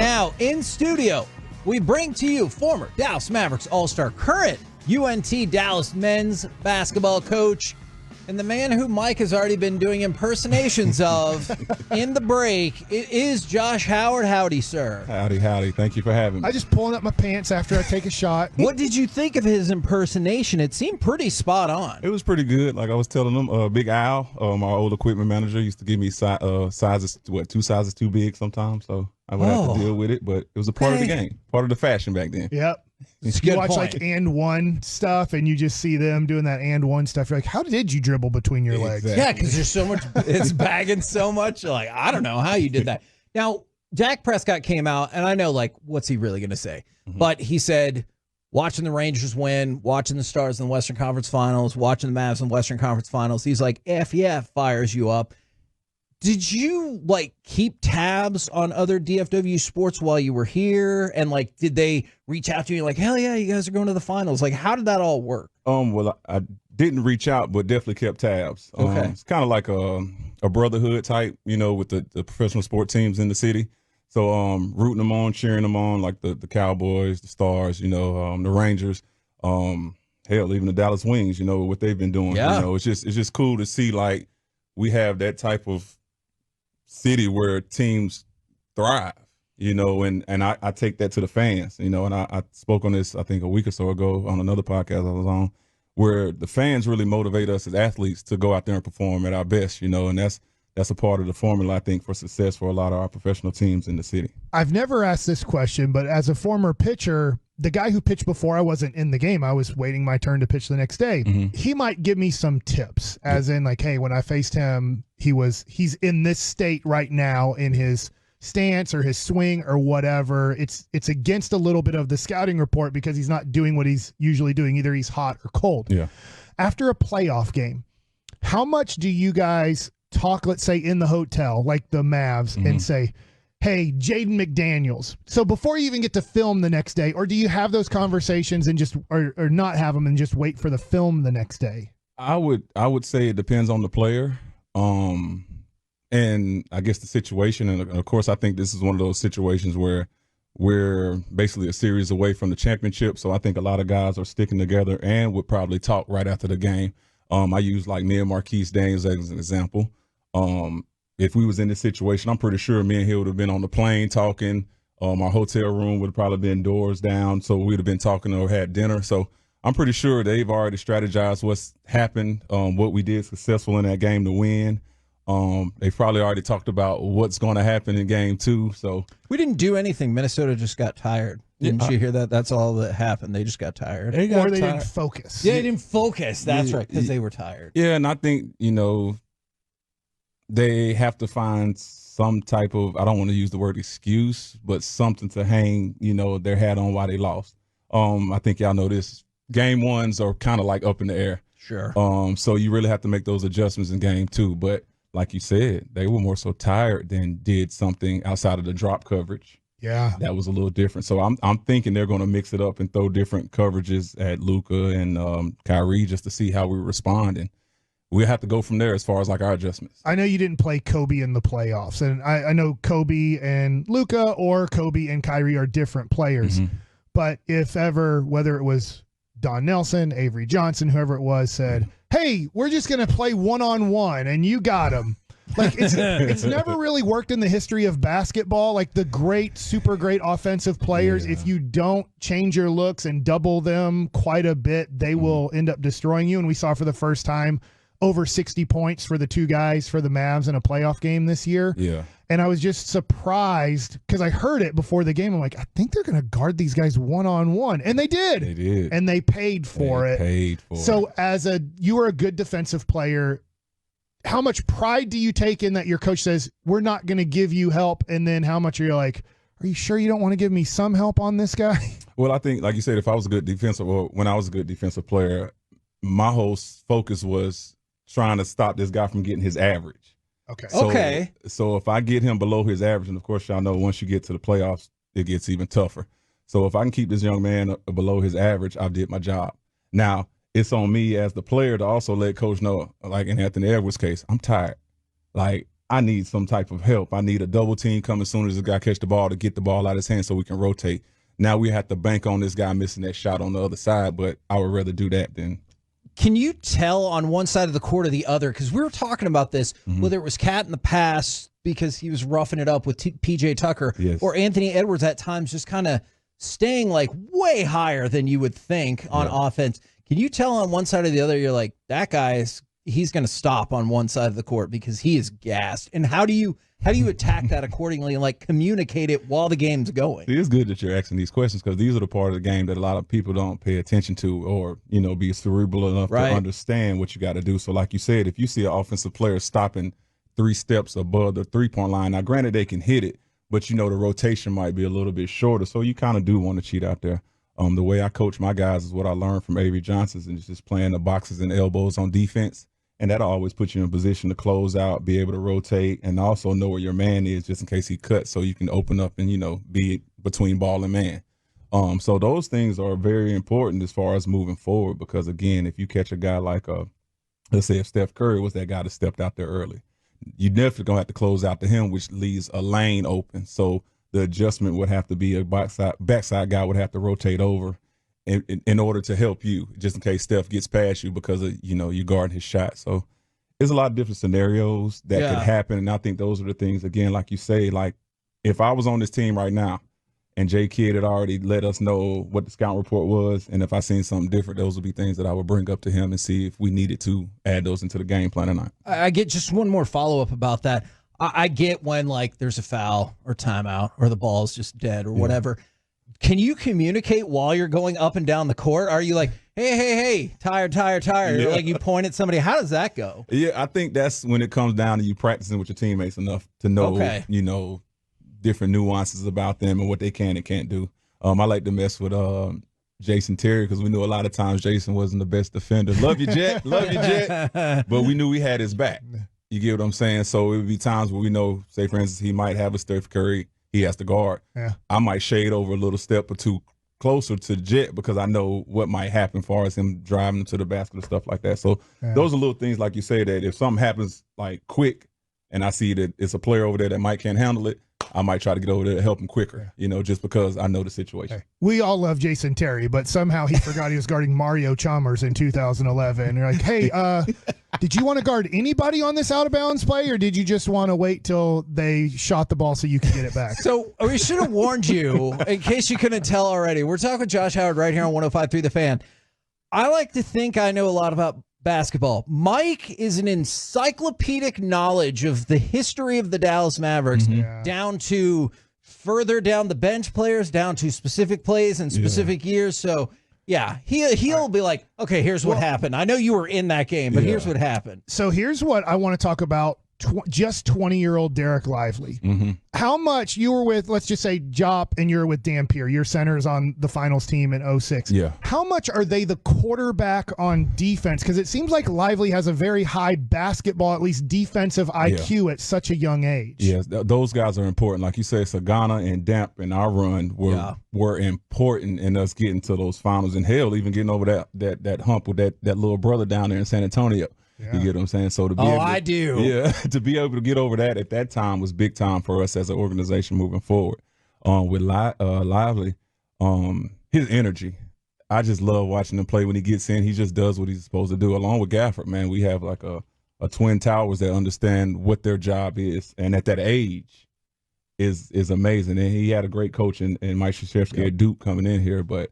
Now, in studio, we bring to you former Dallas Mavericks All-Star, current UNT Dallas men's basketball coach, and the man who Mike has already been doing impersonations of in the break. It is Josh Howard. Howdy, sir. Howdy. Thank you for having me. I just pulling up my pants after I take a shot. What did you think of his impersonation? It seemed pretty spot on. It was pretty good. Like I was telling them, Big Al, my old equipment manager, used to give me sizes, 2 sizes too big sometimes. So I would have to deal with it, but it was a part of the game, part of the fashion back then. Yep. You watch like and one stuff and you just see them doing that and one stuff. You're like, how did you dribble between your legs? Yeah, because there's so much, it's bagging so much. You're like, I don't know how you did that. Now, Dak Prescott came out, and I know, like, what's he really going to say? Mm-hmm. But he said, watching the Rangers win, watching the Stars in the Western Conference Finals, watching the Mavs in the Western Conference Finals. He's like, fires you up. Did you, like, keep tabs on other DFW sports while you were here? And, like, did they reach out to you like, hell yeah, you guys are going to the finals? Like, how did that all work? Well, I didn't reach out, but definitely kept tabs. Okay. It's kind of like a brotherhood type, with the professional sport teams in the city. So rooting them on, cheering them on, like the Cowboys, the Stars, the Rangers, hell, even the Dallas Wings, what they've been doing. Yeah. It's just cool to see, like, we have that type of city where teams thrive, and I take that to the fans, and I spoke on this, I think, a week or so ago on another podcast I was on, where the fans really motivate us as athletes to go out there and perform at our best, and that's a part of the formula, I think, for success for a lot of our professional teams in the city. I've never asked this question, but as a former pitcher, the guy who pitched before I wasn't in the game, I was waiting my turn to pitch the next day. Mm-hmm. He might give me some tips, as in like, hey, when I faced him, he's in this state right now in his stance or his swing or whatever. It's against a little bit of the scouting report because he's not doing what he's usually doing. Either he's hot or cold. Yeah. After a playoff game, how much do you guys talk, let's say in the hotel, like the Mavs, and say, hey, Jaden McDaniels. So before you even get to film the next day, or do you have those conversations and just or not have them and just wait for the film the next day? I would say it depends on the player, and I guess the situation. And of course, I think this is one of those situations where we're basically a series away from the championship. So I think a lot of guys are sticking together and would probably talk right after the game. I use like me and Marquise Daniels as an example. If we was in this situation, I'm pretty sure me and he would have been on the plane talking. Our hotel room would have probably been doors down, so we'd have been talking or had dinner. So I'm pretty sure they've already strategized what's happened, what we did successful in that game to win. They've probably already talked about what's going to happen in game 2. So we didn't do anything. Minnesota just got tired. Didn't you hear that? That's all that happened. They just got tired. They didn't focus. Yeah, they didn't focus. That's right, because they were tired. Yeah, and I think, they have to find some type of, I don't want to use the word excuse, but something to hang, their hat on why they lost. I think y'all know this. Game 1s are kind of like up in the air. Sure. So you really have to make those adjustments in game 2. But like you said, they were more so tired than did something outside of the drop coverage. Yeah. That was a little different. So I'm thinking they're going to mix it up and throw different coverages at Luka and Kyrie just to see how we respond. And we'll have to go from there as far as like our adjustments. I know you didn't play Kobe in the playoffs, and I know Kobe and Luka or Kobe and Kyrie are different players. Mm-hmm. But if ever, whether it was Don Nelson, Avery Johnson, whoever it was, said, hey, we're just going to play one-on-one, and you got him. Like, it's never really worked in the history of basketball. Like the super great offensive players, if you don't change your looks and double them quite a bit, they will end up destroying you. And we saw for the first time over 60 points for the two guys for the Mavs in a playoff game this year. Yeah. And I was just surprised because I heard it before the game. I'm like, I think they're going to guard these guys one-on-one. And they did. They did. And they paid for it. So you were a good defensive player. How much pride do you take in that your coach says, we're not going to give you help? And then how much are you like, are you sure you don't want to give me some help on this guy? Well, I think, like you said, if I was a good defensive, or when I was a good defensive player, my whole focus was trying to stop this guy from getting his average. Okay. So if I get him below his average, and of course y'all know once you get to the playoffs, it gets even tougher. So if I can keep this young man below his average, I did my job. Now, it's on me as the player to also let coach know, like in Anthony Edwards' case, I'm tired. Like, I need some type of help. I need a double team coming as soon as the guy catch the ball to get the ball out of his hand so we can rotate. Now we have to bank on this guy missing that shot on the other side, but I would rather do that than. Can you tell on one side of the court or the other? Because we were talking about this, whether it was Cat in the past because he was roughing it up with PJ Tucker, or Anthony Edwards at times just kind of staying like way higher than you would think on offense. Can you tell on one side or the other, you're like, that guy he's going to stop on one side of the court because he is gassed? And how do you attack that accordingly and like communicate it while the game's going? It's good that you're asking these questions because these are the part of the game that a lot of people don't pay attention to or, be cerebral enough to understand what you got to do. So like you said, if you see an offensive player stopping 3 steps above the three-point line, now granted they can hit it, but the rotation might be a little bit shorter. So you kind of do want to cheat out there. The way I coach my guys is what I learned from Avery Johnson, and it's just playing the boxes and elbows on defense. And that'll always put you in a position to close out, be able to rotate, and also know where your man is just in case he cuts so you can open up and, be between ball and man. So those things are very important as far as moving forward because, again, if you catch a guy like, let's say if Steph Curry was that guy that stepped out there early, you definitely going to have to close out to him, which leaves a lane open. So the adjustment would have to be a backside guy would have to rotate over in order to help you, just in case Steph gets past you because of, you guard his shot. So there's a lot of different scenarios that could happen. And I think those are the things, again, like you say, like if I was on this team right now and J Kidd had already let us know what the scout report was, and if I seen something different, those would be things that I would bring up to him and see if we needed to add those into the game plan or not. I get just one more follow-up about that. I get when, like, there's a foul or timeout or the ball's just dead or whatever. Can you communicate while you're going up and down the court? Are you like, hey, tired? Yeah. Like you point at somebody. How does that go? Yeah, I think that's when it comes down to you practicing with your teammates enough to know, different nuances about them and what they can and can't do. I like to mess with Jason Terry because we knew a lot of times Jason wasn't the best defender. Love you, Jet. But we knew we had his back. You get what I'm saying? So it would be times where we know, say, for instance, he might have a Steph Curry. He has to guard. Yeah. I might shade over a little step or two closer to Jet because I know what might happen as far as him driving to the basket and stuff like that. So those are little things, like you say, that if something happens like quick and I see that it's a player over there that might can't handle it, I might try to get over there to help him quicker, just because I know the situation. We all love Jason Terry, but somehow he forgot he was guarding Mario Chalmers in 2011. You're like, hey, did you want to guard anybody on this out-of-bounds play, or did you just want to wait till they shot the ball so you could get it back? So we should have warned you, in case you couldn't tell already. We're talking with Josh Howard right here on 105.3 The Fan. I like to think I know a lot about basketball. Mike is an encyclopedic knowledge of the history of the Dallas Mavericks, down to further down the bench players, down to specific plays and specific years. So, he'll be like, okay, here's what happened. I know you were in that game, but here's what happened. So here's what I want to talk about. Just 20-year-old Derek Lively. How much you were with, let's just say, Jop, and you're with Dampier. Your center's on the finals team in 06. Yeah. How much are they the quarterback on defense? Because it seems like Lively has a very high basketball, at least defensive IQ at such a young age. Yes, those guys are important. Like you said, Sagana and Damp in our run were important in us getting to those finals, and hell, even getting over that hump with that little brother down there in San Antonio. Yeah. You get what I'm saying? So to be I do. Yeah, to be able to get over that at that time was big time for us as an organization moving forward. With Lively, his energy, I just love watching him play when he gets in. He just does what he's supposed to do. Along with Gafford, man, we have like a twin towers that understand what their job is, and at that age is amazing. And he had a great coach in Mike Krzyzewski at Duke coming in here, but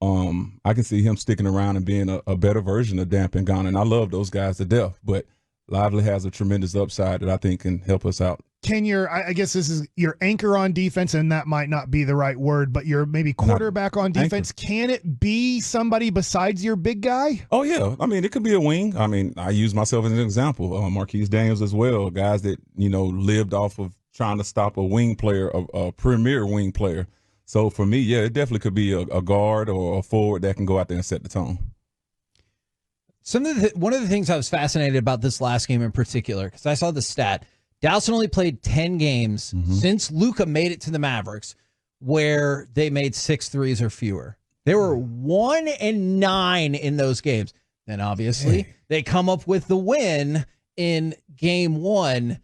I can see him sticking around and being a better version of Damp and Ghana, and I love those guys to death. But Lively has a tremendous upside that I think can help us out. Can I guess this is your anchor on defense, and that might not be the right word, but your maybe quarterback on defense. Anchor. Can it be somebody besides your big guy? Oh, yeah. I mean, it could be a wing. I mean, I use myself as an example. Marquise Daniels as well, guys that, lived off of trying to stop a wing player, a premier wing player. So for me, it definitely could be a guard or a forward that can go out there and set the tone. One of the things I was fascinated about this last game in particular, because I saw the stat, Dallas only played 10 games since Luka made it to the Mavericks where they made 6 threes or fewer. They were 1-9 in those games. Then obviously they come up with the win in game 1.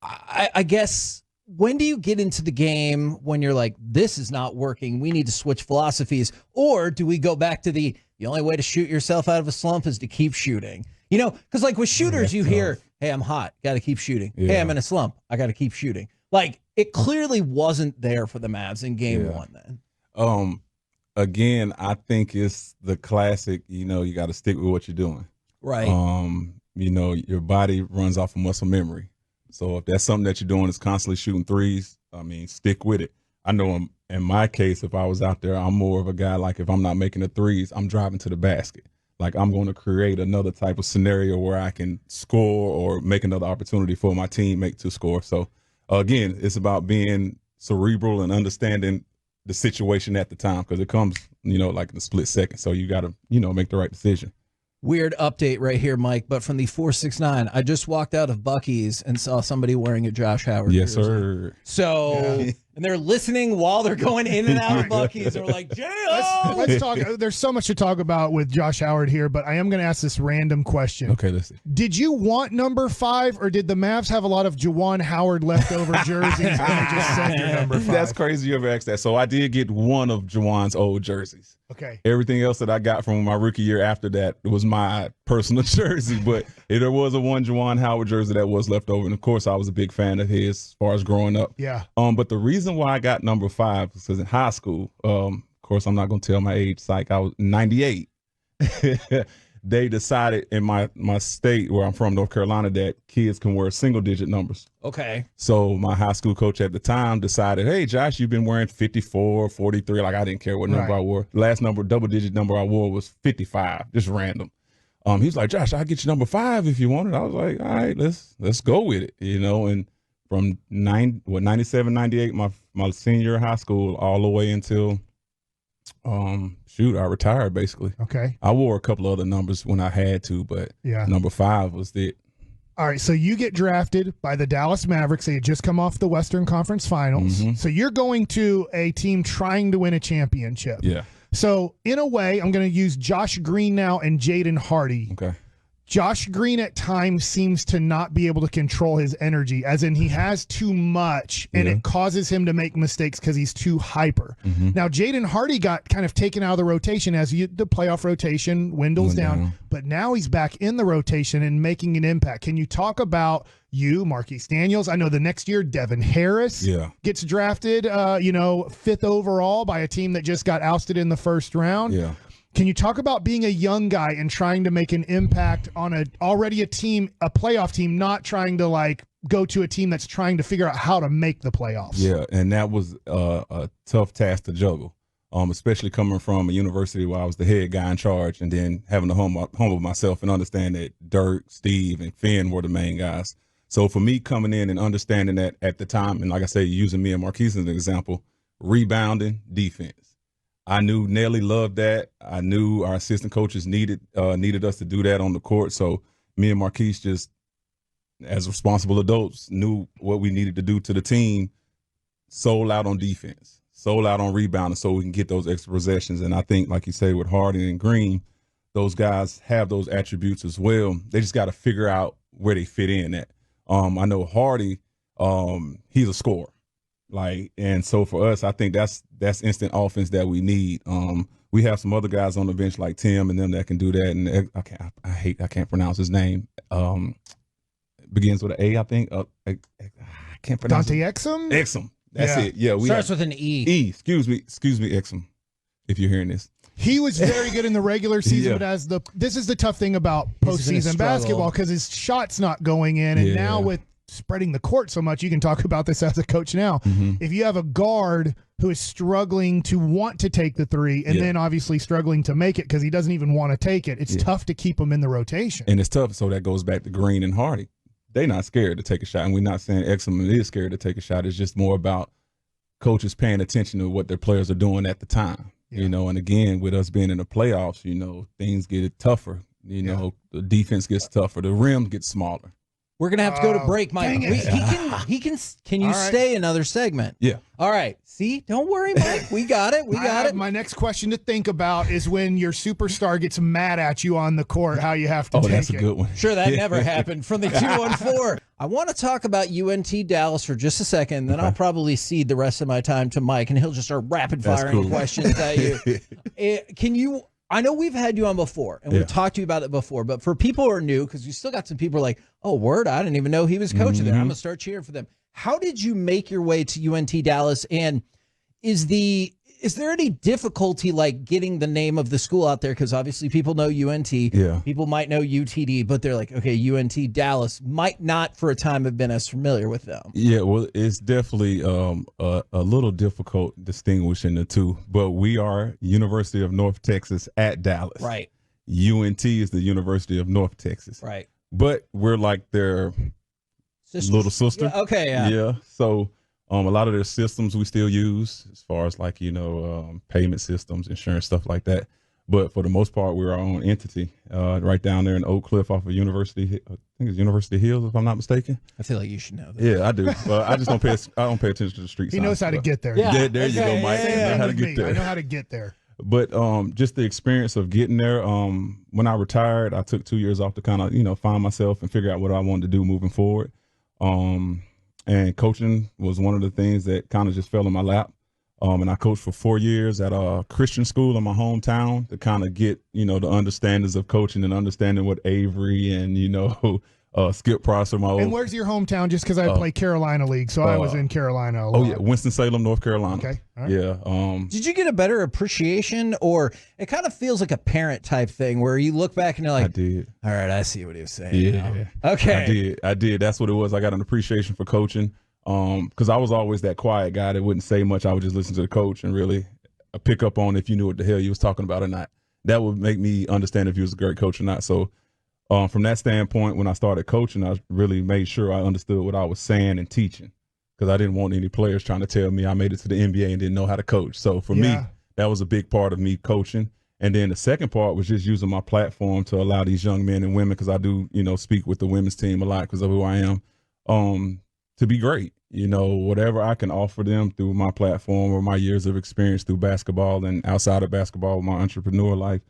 I guess, when do you get into the game when you're like, this is not working, we need to switch philosophies? Or do we go back to the only way to shoot yourself out of a slump is to keep shooting? You know, because like with shooters, you hear, hey, I'm hot, got to keep shooting. Yeah. Hey, I'm in a slump, I got to keep shooting. Like, it clearly wasn't there for the Mavs in game one then. Again, I think it's the classic, you know, you got to stick with what you're doing. Right. You know, your body runs off of muscle memory. So if that's something that you're doing is constantly shooting threes, I mean, stick with it. I know in my case, if I was out there, I'm more of a guy, like if I'm not making the threes, I'm driving to the basket. Like I'm going to create another type of scenario where I can score or make another opportunity for my teammate to score. So again, it's about being cerebral and understanding the situation at the time, because it comes, you know, like in a split second. So you got to, you know, make the right decision. Weird update right here, Mike, but from the 469, I just walked out of Buc-ee's and saw somebody wearing a Josh Howard Yes, jersey. sir. So, and they're listening while they're going in and out of Buc-ee's, and we're like, let's talk. There's so much to talk about with Josh Howard here, but I am going to ask this random question. Okay, let's see. Did you want number 5, or did the Mavs have a lot of Juwan Howard leftover jerseys and they just sent your number 5? That's crazy you ever asked that. So I did get one of Juwan's old jerseys. Okay. Everything else that I got from my rookie year after that was my personal jersey, but there was a one Juwan Howard jersey that was left over, and of course I was a big fan of his as far as growing up. Yeah. But the reason why I got number 5 was because in high school, of course I'm not going to tell my age, psych, I was 98. They decided in my state where I'm from, North Carolina, that kids can wear single-digit numbers. Okay. So my high school coach at the time decided, hey, Josh, you've been wearing 54, 43. Like, I didn't care what number I wore. Last number, double-digit number I wore was 55, just random. He's like, Josh, I'll get you number 5 if you want it. I was like, all right, let's go with it, you know. And from 97, 98, my senior year of high school, all the way until I retired basically. Okay. I wore a couple other numbers when I had to, but number 5 was it. All right, so you get drafted by the Dallas Mavericks. They had just come off the Western Conference Finals. So you're going to a team trying to win a championship. Yeah. So in a way, I'm going to use Josh Green now and Jaden Hardy. Okay. Josh Green at times seems to not be able to control his energy, as in he has too much, and it causes him to make mistakes because he's too hyper. Now, Jaden Hardy got kind of taken out of the rotation as the playoff rotation dwindles down, but now he's back in the rotation and making an impact. Can you talk about Marquise Daniels? I know the next year, Devin Harris gets drafted, 5th overall by a team that just got ousted in the first round. Yeah. Can you talk about being a young guy and trying to make an impact on a playoff team, not trying to like go to a team that's trying to figure out how to make the playoffs? Yeah, and that was a tough task to juggle, especially coming from a university where I was the head guy in charge, and then having to humble myself and understand that Dirk, Steve, and Finn were the main guys. So for me coming in and understanding that at the time, and like I say, using me and Marquise as an example, rebounding, defense. I knew Nelly loved that. I knew our assistant coaches needed us to do that on the court. So me and Marquise, just as responsible adults, knew what we needed to do to the team, sold out on defense, sold out on rebounding so we can get those extra possessions. And I think, like you say, with Hardy and Green, those guys have those attributes as well. They just got to figure out where they fit in at. I know Hardy, he's a scorer. And so for us, I think that's instant offense that we need. We have some other guys on the bench like Tim and them that can do that. And I can't pronounce his name. Begins with an A, I think. I can't pronounce Dante it. Exum? Exum. That's it. Yeah. Starts with an E. E. Excuse me, Exum, if you're hearing this. He was very good in the regular season, but this is the tough thing about postseason basketball, because his shot's not going in, and now with spreading the court so much, you can talk about this as a coach now. If you have a guard who is struggling to want to take the 3 and then obviously struggling to make it because he doesn't even want to take it, it's tough to keep him in the rotation. And it's tough. So that goes back to Green and Hardy. They're not scared to take a shot, and we're not saying Exum is scared to take a shot. It's just more about coaches paying attention to what their players are doing at the time. And again, with us being in the playoffs, things get tougher. The defense gets tougher. The rim gets smaller. We're gonna have to go to break, Mike. Dang it. He can. Can you All right. stay another segment? Yeah. All right. See, don't worry, Mike. We got it. We got it. My next question to think about is when your superstar gets mad at you on the court, how you have to Oh, take that's a it. good one. Sure, that never happened from the 214. I want to talk about UNT Dallas for just a second, then I'll probably cede the rest of my time to Mike, and he'll just start rapid firing questions at you. Can you? I know we've had you on before, and we've talked to you about it before, but for people who are new, because we still got some people who are like, oh, word, I didn't even know he was coaching there. I'm going to start cheering for them. How did you make your way to UNT Dallas, and is there any difficulty like getting the name of the school out there? Because obviously people know UNT. Yeah. People might know UTD, but they're like, okay, UNT Dallas might not for a time have been as familiar with them. Yeah, well, it's definitely a little difficult distinguishing the two, but we are University of North Texas at Dallas. Right. UNT is the University of North Texas. Right. But we're like their little sister. Yeah, okay, yeah. Yeah. So a lot of their systems we still use as far as like, payment systems, insurance, stuff like that. But for the most part, we're our own entity right down there in Oak Cliff off of University. I think it's University Hills, if I'm not mistaken. I feel like you should know that. Yeah, I do. I just don't pay attention to the streets. He knows how to get there. Yeah. There you go, Mike. Yeah, I know how to get Me. there. I know how to get there. But just the experience of getting there. When I retired, I took 2 years off to kind of find myself and figure out what I wanted to do moving forward. And coaching was one of the things that kind of just fell in my lap. And I coached for 4 years at a Christian school in my hometown to kind of get, the understandings of coaching and understanding what Avery and, Skip Prosser, my old. And where's your hometown? Just because I play Carolina League, so I was in Carolina a lot. Oh, yeah, Winston-Salem, North Carolina. Okay. All right. Yeah. Did you get a better appreciation, or it kind of feels like a parent type thing where you look back and you're like, I did. all right, I see what he was saying. Yeah. Okay. I did. That's what it was. I got an appreciation for coaching. Because I was always that quiet guy that wouldn't say much. I would just listen to the coach and really pick up on if you knew what the hell you was talking about or not. That would make me understand if you was a great coach or not. So from that standpoint, when I started coaching, I really made sure I understood what I was saying and teaching, because I didn't want any players trying to tell me I made it to the NBA and didn't know how to coach. So for me, that was a big part of me coaching. And then the second part was just using my platform to allow these young men and women, because I do, speak with the women's team a lot because of who I am, to be great. Whatever I can offer them through my platform or my years of experience through basketball and outside of basketball with my entrepreneur life,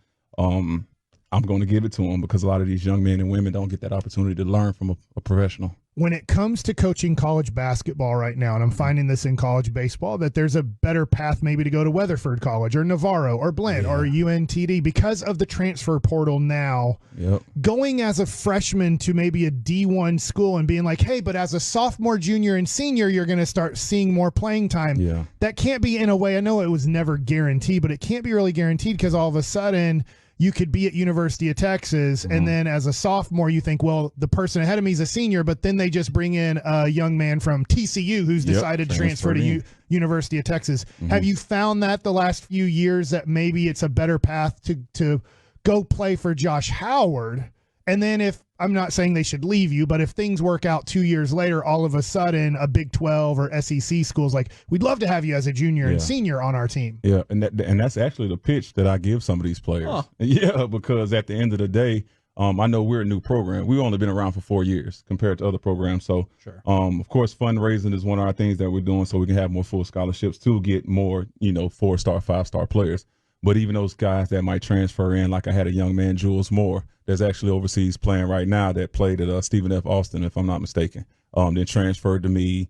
I'm going to give it to them, because a lot of these young men and women don't get that opportunity to learn from a professional. When it comes to coaching college basketball right now, and I'm finding this in college baseball, that there's a better path maybe to go to Weatherford College or Navarro or Blinn or UNTD because of the transfer portal now. Yep. Going as a freshman to maybe a D1 school and being like, hey, but as a sophomore, junior, and senior, you're going to start seeing more playing time. Yeah. That can't be, in a way, I know it was never guaranteed, but it can't be really guaranteed, because all of a sudden you could be at University of Texas, and then as a sophomore, you think, well, the person ahead of me is a senior, but then they just bring in a young man from TCU who's decided to transfer to University of Texas. Have you found that the last few years that maybe it's a better path to go play for Josh Howard? And then if, I'm not saying they should leave you, but if things work out 2 years later, all of a sudden a Big 12 or SEC school's like, we'd love to have you as a junior and senior on our team. Yeah, and that's actually the pitch that I give some of these players. Huh. Yeah, because at the end of the day, I know we're a new program. We've only been around for 4 years compared to other programs. So, of course, fundraising is one of our things that we're doing so we can have more full scholarships to get more, 4-star, 5-star players. But even those guys that might transfer in, like I had a young man, Jules Moore, that's actually overseas playing right now, that played at Stephen F. Austin, if I'm not mistaken. Then transferred to me,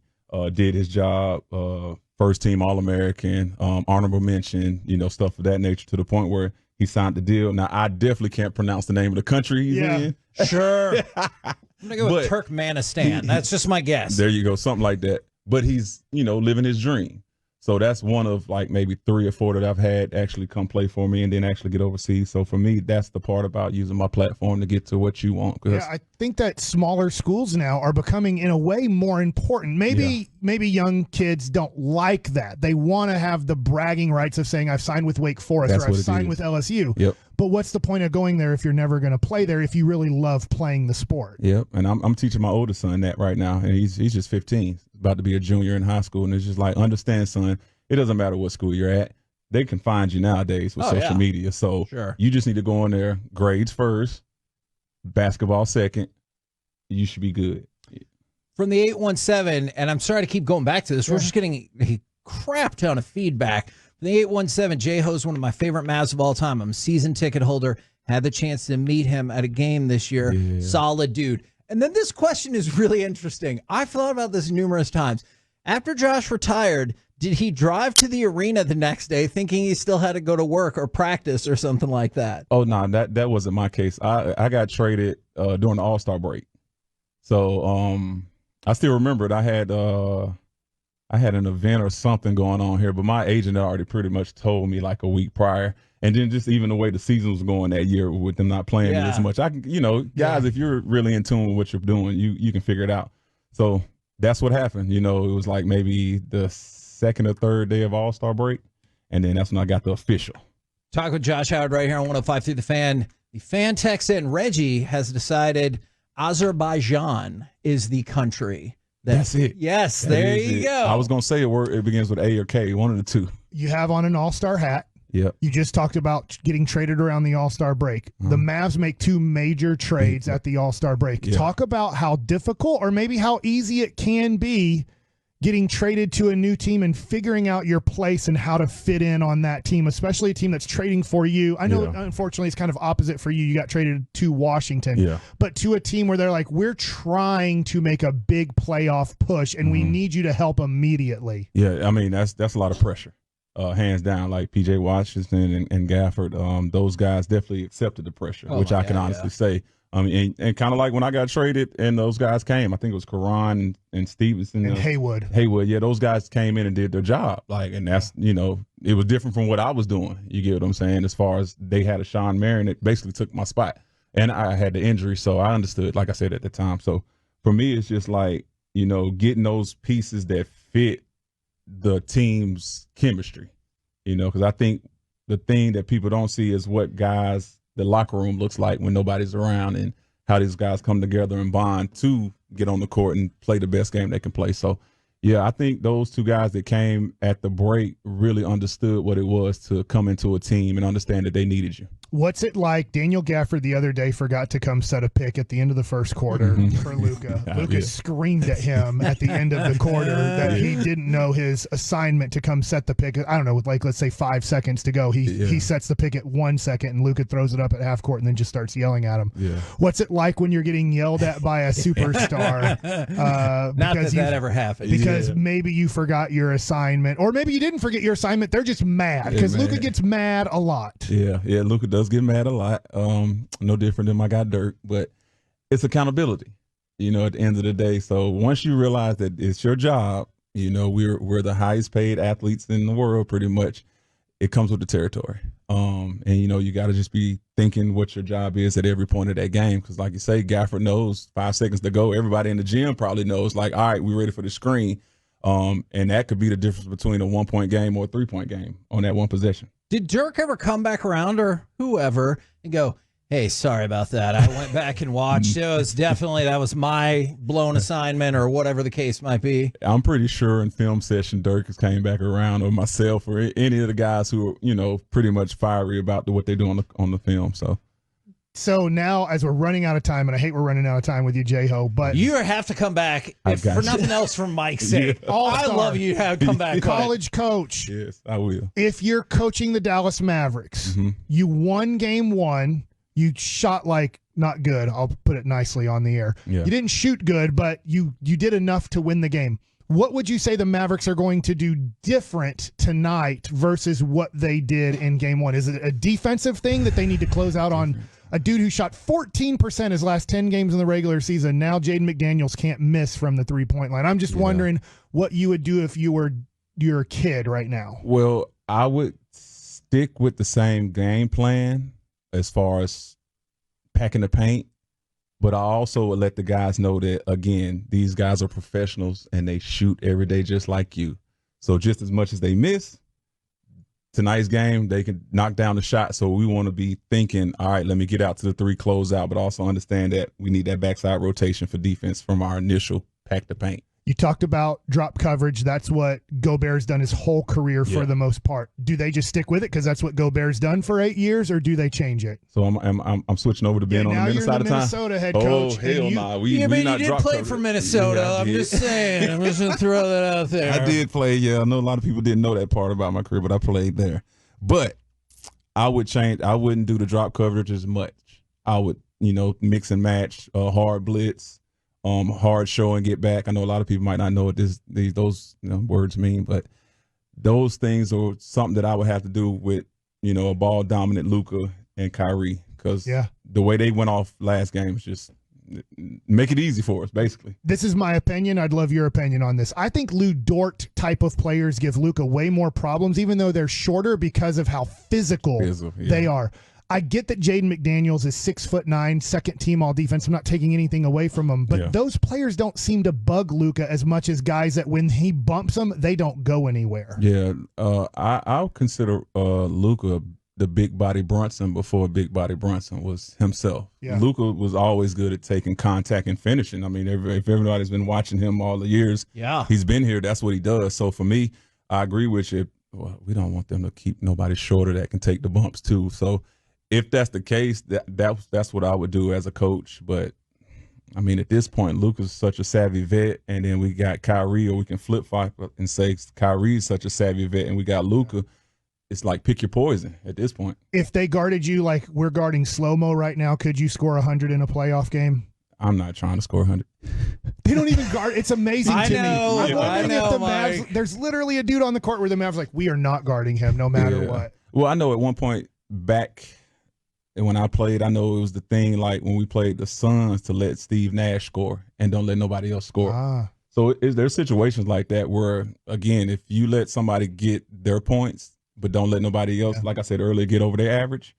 did his job, first team All-American, honorable mention, stuff of that nature, to the point where he signed the deal. Now, I definitely can't pronounce the name of the country he's in. Sure. I'm going to go with Turkmenistan. That's just my guess. There you go, something like that. But he's, living his dream. So that's one of like maybe 3 or 4 that I've had actually come play for me and then actually get overseas. So for me, that's the part about using my platform to get to what you want. Yeah, I think that smaller schools now are becoming, in a way, more important. Maybe young kids don't like that. They want to have the bragging rights of saying, I've signed with Wake Forest or I've signed with LSU. Yep. But what's the point of going there if you're never going to play there, if you really love playing the sport? Yep. And I'm teaching my oldest son that right now, and he's just 15, about to be a junior in high school. And it's just like, understand, son, it doesn't matter what school you're at. They can find you nowadays with social media. So you just need to go in there, grades first, basketball second. You should be good. from the 817, and I'm sorry to keep going back to this. We're just getting a crap ton of feedback. From the 817, J-Ho is one of my favorite Mavs of all time. I'm a season ticket holder. Had the chance to meet him at a game this year. Solid dude. And then this question is really interesting. I've thought about this numerous times. After Josh retired, did he drive to the arena the next day thinking he still had to go to work or practice or something like that? Oh, no, that wasn't my case. I got traded during the All-Star break. So I still remember it. I had an event or something going on here, but my agent had already pretty much told me like a week prior. And then just even the way the season was going that year with them not playing as much, I can, guys, if you're really in tune with what you're doing, you can figure it out. So that's what happened. It was like maybe the second or third day of All-Star break, and then that's when I got the official. Talk with Josh Howard right here on 105.3 The Fan. The fan text in, Reggie has decided Azerbaijan is the country. That's it. Yes, there you go. I was going to say it begins with A or K, one of the two. You have on an All-Star hat. Yep. You just talked about getting traded around the All-Star break. The Mavs make 2 major trades at the All-Star break. Talk about how difficult or maybe how easy it can be getting traded to a new team and figuring out your place and how to fit in on that team, especially a team that's trading for you. I know, unfortunately, it's kind of opposite for you. You got traded to Washington, but to a team where they're like, we're trying to make a big playoff push, and we need you to help immediately. Yeah, I mean, that's a lot of pressure. Hands down, like P.J. Washington and Gafford, those guys definitely accepted the pressure, which I can honestly say. And kind of like when I got traded and those guys came, I think it was Karan and Stevenson. And Haywood. Yeah, those guys came in and did their job. And that's, it was different from what I was doing. You get what I'm saying? As far as they had a Sean Marion that basically took my spot. And I had the injury, so I understood, like I said at the time. So for me, it's just like, getting those pieces that fit the team's chemistry, because I think the thing that people don't see is what the locker room looks like when nobody's around and how these guys come together and bond to get on the court and play the best game they can play. So, yeah, I think those 2 guys that came at the break really understood what it was to come into a team and understand that they needed you. What's it like? Daniel Gafford the other day forgot to come set a pick at the end of the first quarter for Luka. Luka screamed at him at the end of the quarter that he didn't know his assignment to come set the pick. I don't know, with let's say 5 seconds to go. He sets the pick at 1 second, and Luka throws it up at half court and then just starts yelling at him. Yeah. What's it like when you're getting yelled at by a superstar? Not that ever happened. Because maybe you forgot your assignment, or maybe you didn't forget your assignment. They're just mad because Luka gets mad a lot. Yeah, Luka does get mad a lot. No different than my guy Dirk, but it's accountability, at the end of the day. So once you realize that it's your job, we're the highest paid athletes in the world pretty much. It comes with the territory. And you got to just be thinking what your job is at every point of that game. Because like you say, Gafford knows 5 seconds to go. Everybody in the gym probably knows, like, all right, we're ready for the screen. And that could be the difference between a 1-point game or a 3-point game on that one possession. Did Dirk ever come back around, or whoever, and go, hey, sorry about that. I went back and watched. That was my blown assignment, or whatever the case might be. I'm pretty sure in film session, Dirk has came back around, or myself, or any of the guys who are, pretty much fiery about what they do on the film. So now, as we're running out of time, and I hate we're running out of time with you, J-Ho, but you have to come back for nothing else from Mike's sake. I love you to come back. College coach. Yes, I will. If you're coaching the Dallas Mavericks, you won game 1. You shot not good. I'll put it nicely on the air. Yeah. You didn't shoot good, but you did enough to win the game. What would you say the Mavericks are going to do different tonight versus what they did in game 1? Is it a defensive thing that they need to close out on? A dude who shot 14% his last 10 games in the regular season. Now Jaden McDaniels can't miss from the 3-point line. I'm just wondering what you would do if you were your kid right now. Well, I would stick with the same game plan as far as packing the paint, but I also would let the guys know that, again, these guys are professionals and they shoot every day just like you. So just as much as they miss, tonight's game, they can knock down the shot. So we want to be thinking, all right, let me get out to the 3, close out, but also understand that we need that backside rotation for defense from our initial pack the paint. You talked about drop coverage. That's what Gobert's done his whole career for the most part. Do they just stick with it because that's what Gobert's done for 8 years, or do they change it? So I'm switching over to being on the Minnesota time. Minnesota head coach. Oh hell nah. You did play for Minnesota. Yeah, I'm just saying. I'm just gonna throw that out there. I did play. Yeah, I know a lot of people didn't know that part about my career, but I played there. But I would change. I wouldn't do the drop coverage as much. I would, mix and match, hard blitz. Hard show and get back. I know a lot of people might not know what those words mean, but those things are something that I would have to do with a ball dominant Luka and Kyrie, because the way they went off last game is just make it easy for us, basically. This is my opinion. I'd love your opinion on this. I think Lou Dort type of players give Luka way more problems, even though they're shorter, because of how physical they are. I get that Jaden McDaniels is 6'9", second team all defense. I'm not taking anything away from him, but those players don't seem to bug Luka as much as guys that when he bumps them, they don't go anywhere. Yeah, I'll consider Luka the big body Brunson before big body Brunson was himself. Yeah. Luka was always good at taking contact and finishing. I mean, if everybody's been watching him all the years, he's been here. That's what he does. So for me, I agree with you. Well, we don't want them to keep nobody shorter that can take the bumps too. So if that's the case, that's what I would do as a coach. But, I mean, at this point, Luka's such a savvy vet, and then we got Kyrie, or we can flip-flop and say Kyrie's such a savvy vet, and we got Luka. It's like pick your poison at this point. If they guarded you like we're guarding slow-mo right now, could you score 100 in a playoff game? I'm not trying to score 100. They don't even guard. It's amazing to me. I'm wondering if the Mike. Mavs, there's literally a dude on the court where the Mavs like, we are not guarding him no matter what. Well, I know at one point back – and when I played, I know it was the thing like when we played the Suns to let Steve Nash score and don't let nobody else score. So there's situations like that where, again, if you let somebody get their points but don't let nobody else, like I said earlier, get over their average,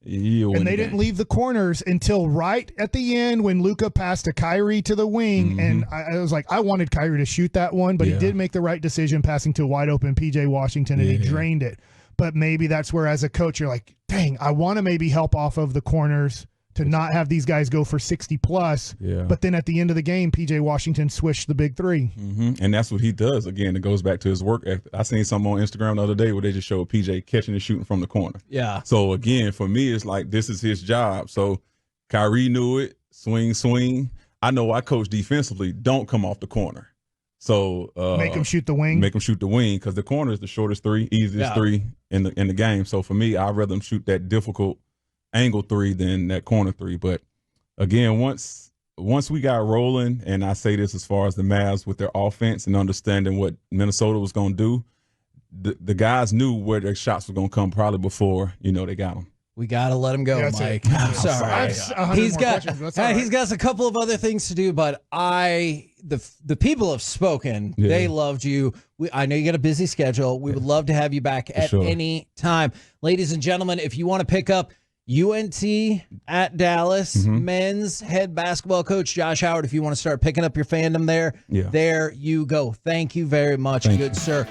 and they didn't leave the corners until right at the end when Luka passed to Kyrie to the wing. And I was like, I wanted Kyrie to shoot that one, but he did make the right decision passing to a wide open P.J. Washington, and he drained it. But maybe that's where, as a coach, you're like, dang, I want to maybe help off of the corners to not have these guys go for 60+. Yeah. But then at the end of the game, P.J. Washington swished the big three. And that's what he does. Again, it goes back to his work ethic. I seen something on Instagram the other day where they just showed P.J. catching and shooting from the corner. Yeah. So, again, for me, it's like this is his job. So, Kyrie knew it. Swing. I know I coach defensively. Don't come off the corner. So make them shoot the wing. Make them shoot the wing, because the corner is the shortest three, easiest three in the game. So for me, I'd rather them shoot that difficult angle three than that corner three. But again, once we got rolling, and I say this as far as the Mavs with their offense and understanding what Minnesota was going to do, the guys knew where their shots were going to come probably before they got them. We gotta let him go, Mike. I'm sorry. He's got a couple of other things to do, but the people have spoken. Yeah. They loved you. I know you got a busy schedule. We would love to have you back at any time, ladies and gentlemen. If you want to pick up UNT at Dallas men's head basketball coach Josh Howard, if you want to start picking up your fandom there, there you go. Thank you very much, good sir.